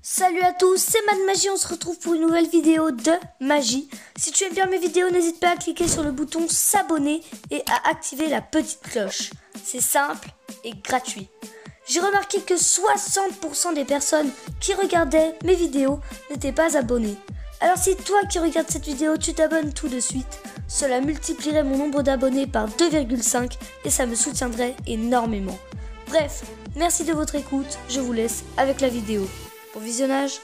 Salut à tous, c'est Mad Magie, on se retrouve pour une nouvelle vidéo de magie. Si tu aimes bien mes vidéos, n'hésite pas à cliquer sur le bouton s'abonner et à activer la petite cloche. C'est simple et gratuit. J'ai remarqué que 60% des personnes qui regardaient mes vidéos n'étaient pas abonnées. Alors si toi qui regardes cette vidéo, tu t'abonnes tout de suite, cela multiplierait mon nombre d'abonnés par 2,5 et ça me soutiendrait énormément. Bref, merci de votre écoute, je vous laisse avec la vidéo. Bon visionnage.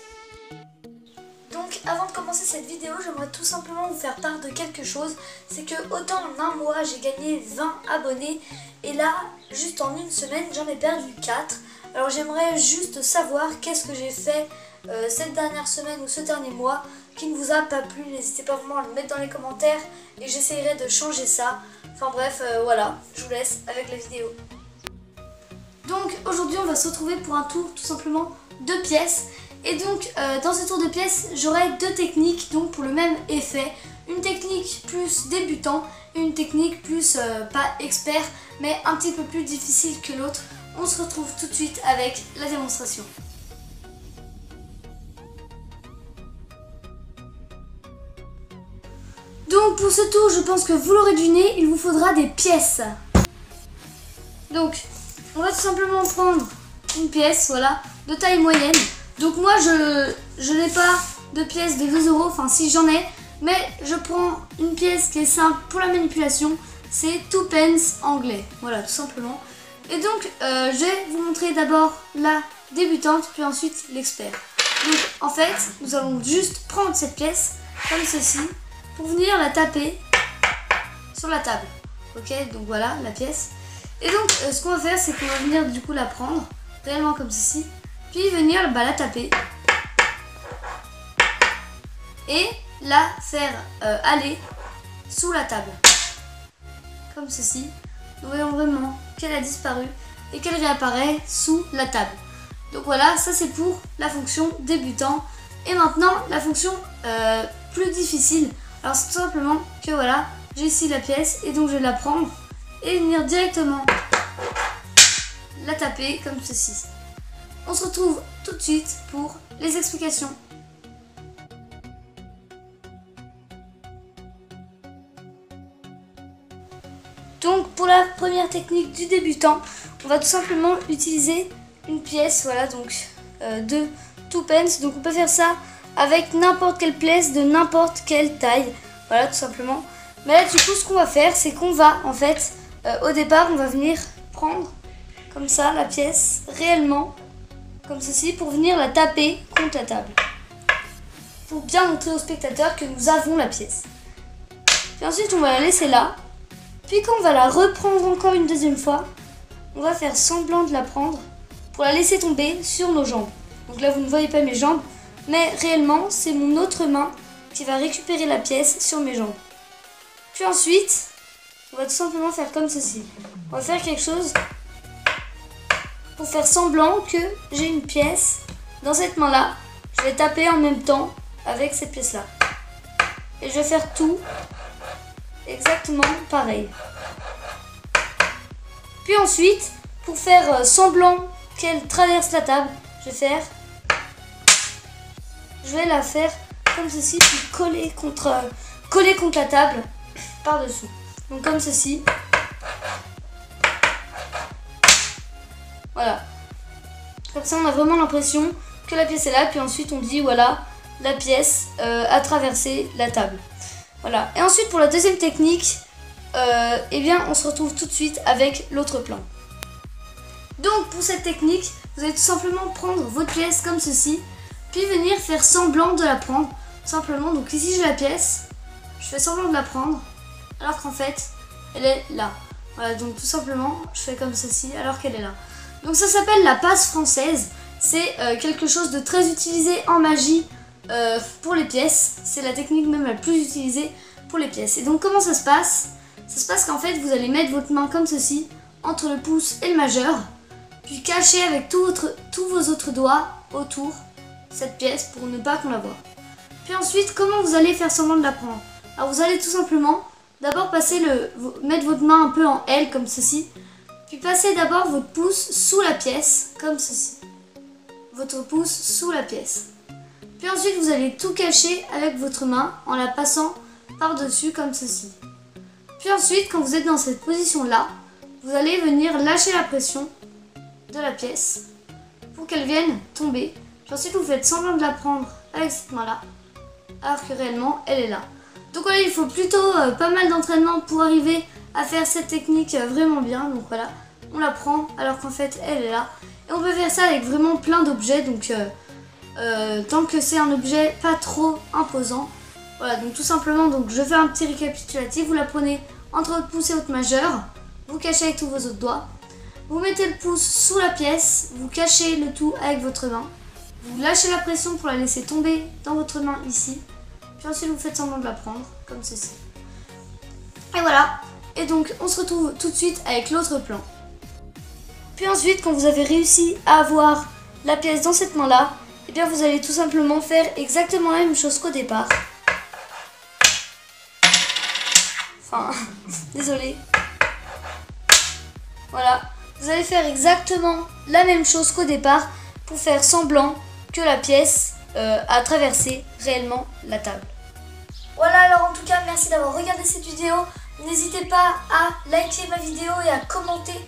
Donc avant de commencer cette vidéo, j'aimerais tout simplement vous faire part de quelque chose. C'est que autant en un mois j'ai gagné 20 abonnés et là juste en une semaine j'en ai perdu 4. Alors j'aimerais juste savoir qu'est-ce que j'ai fait cette dernière semaine ou ce dernier mois qui ne vous a pas plu. N'hésitez pas vraiment à le mettre dans les commentaires et j'essaierai de changer ça. Enfin bref, voilà, je vous laisse avec la vidéo. Donc aujourd'hui on va se retrouver pour un tour tout simplement de pièces. Et donc dans ce tour de pièces j'aurai deux techniques donc pour le même effet. Une technique plus débutant et une technique plus pas expert mais un petit peu plus difficile que l'autre. On se retrouve tout de suite avec la démonstration. Donc pour ce tour je pense que vous l'aurez deviné, il vous faudra des pièces. Donc on va tout simplement prendre une pièce, voilà, de taille moyenne. Donc moi je n'ai pas de pièce de 2 €, enfin si j'en ai, mais je prends une pièce qui est simple pour la manipulation, c'est 2 pence anglais, voilà tout simplement. Et donc je vais vous montrer d'abord la débutante, puis ensuite l'expert. Donc en fait, nous allons juste prendre cette pièce, comme ceci, pour venir la taper sur la table. Ok, donc voilà la pièce. Et donc ce qu'on va faire, c'est qu'on va venir du coup la prendre, réellement comme ceci, puis venir la taper et la faire aller sous la table comme ceci. Nous voyons vraiment qu'elle a disparu et qu'elle réapparaît sous la table. Donc voilà, ça c'est pour la fonction débutant. Et maintenant la fonction plus difficile. Alors c'est tout simplement que voilà, j'ai ici la pièce et donc je vais la prendre et venir directement la taper comme ceci. On se retrouve tout de suite pour les explications. Donc pour la première technique du débutant, on va tout simplement utiliser une pièce, voilà donc de 2 pence. Donc on peut faire ça avec n'importe quelle pièce de n'importe quelle taille, voilà tout simplement. Mais là du coup ce qu'on va faire, c'est qu'on va en fait au départ on va venir prendre comme ça la pièce réellement comme ceci pour venir la taper contre la table pour bien montrer au spectateur que nous avons la pièce. Puis ensuite on va la laisser là, puis quand on va la reprendre encore une deuxième fois, on va faire semblant de la prendre pour la laisser tomber sur nos jambes. Donc là vous ne voyez pas mes jambes, mais réellement c'est mon autre main qui va récupérer la pièce sur mes jambes. Puis ensuite on va tout simplement faire comme ceci. On va faire quelque chose pour faire semblant que j'ai une pièce dans cette main là. Je vais taper en même temps avec cette pièce là. Et je vais faire tout exactement pareil. Puis ensuite, pour faire semblant qu'elle traverse la table, je vais la faire comme ceci, puis coller contre la table par dessous. Donc comme ceci. Voilà. Comme ça on a vraiment l'impression que la pièce est là. Puis ensuite on dit voilà, la pièce a traversé la table. Voilà. Et ensuite pour la deuxième technique, eh bien on se retrouve tout de suite avec l'autre plan. Donc pour cette technique, vous allez tout simplement prendre votre pièce comme ceci, puis venir faire semblant de la prendre. Simplement, donc ici j'ai la pièce, je fais semblant de la prendre, alors qu'en fait elle est là. Voilà, donc tout simplement je fais comme ceci alors qu'elle est là. Donc ça s'appelle la passe française. C'est quelque chose de très utilisé en magie pour les pièces. C'est la technique même la plus utilisée pour les pièces. Et donc comment ça se passe? Ça se passe qu'en fait vous allez mettre votre main comme ceci entre le pouce et le majeur, puis cacher avec tous vos autres doigts autour cette pièce pour ne pas qu'on la voie. Puis ensuite comment vous allez faire semblant de la prendre? Alors vous allez tout simplement d'abord mettre votre main un peu en L comme ceci, puis passez d'abord votre pouce sous la pièce comme ceci. votre pouce sous la pièce. Puis ensuite, vous allez tout cacher avec votre main en la passant par-dessus comme ceci. Puis ensuite, quand vous êtes dans cette position-là, vous allez venir lâcher la pression de la pièce pour qu'elle vienne tomber. Puis ensuite, vous faites semblant de la prendre avec cette main-là, alors que réellement, elle est là. Donc voilà, il faut plutôt pas mal d'entraînement pour arriver à faire cette technique vraiment bien. Donc voilà, on la prend alors qu'en fait, elle est là. Et on peut faire ça avec vraiment plein d'objets, donc tant que c'est un objet pas trop imposant. Voilà, donc tout simplement, donc je fais un petit récapitulatif. Vous la prenez entre votre pouce et votre majeur, vous cachez avec tous vos autres doigts. Vous mettez le pouce sous la pièce, vous cachez le tout avec votre main. Vous lâchez la pression pour la laisser tomber dans votre main ici. Puis ensuite vous faites semblant de la prendre, comme ceci. Et voilà. Et donc on se retrouve tout de suite avec l'autre plan. Puis ensuite, quand vous avez réussi à avoir la pièce dans cette main-là, eh bien vous allez tout simplement faire exactement la même chose qu'au départ. Enfin, désolé. Voilà. Vous allez faire exactement la même chose qu'au départ pour faire semblant que la pièce a traversé réellement la table. Voilà, alors en tout cas, merci d'avoir regardé cette vidéo. N'hésitez pas à liker ma vidéo et à commenter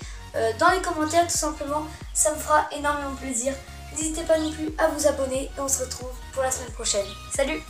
dans les commentaires tout simplement. Ça me fera énormément plaisir. N'hésitez pas non plus à vous abonner et on se retrouve pour la semaine prochaine. Salut!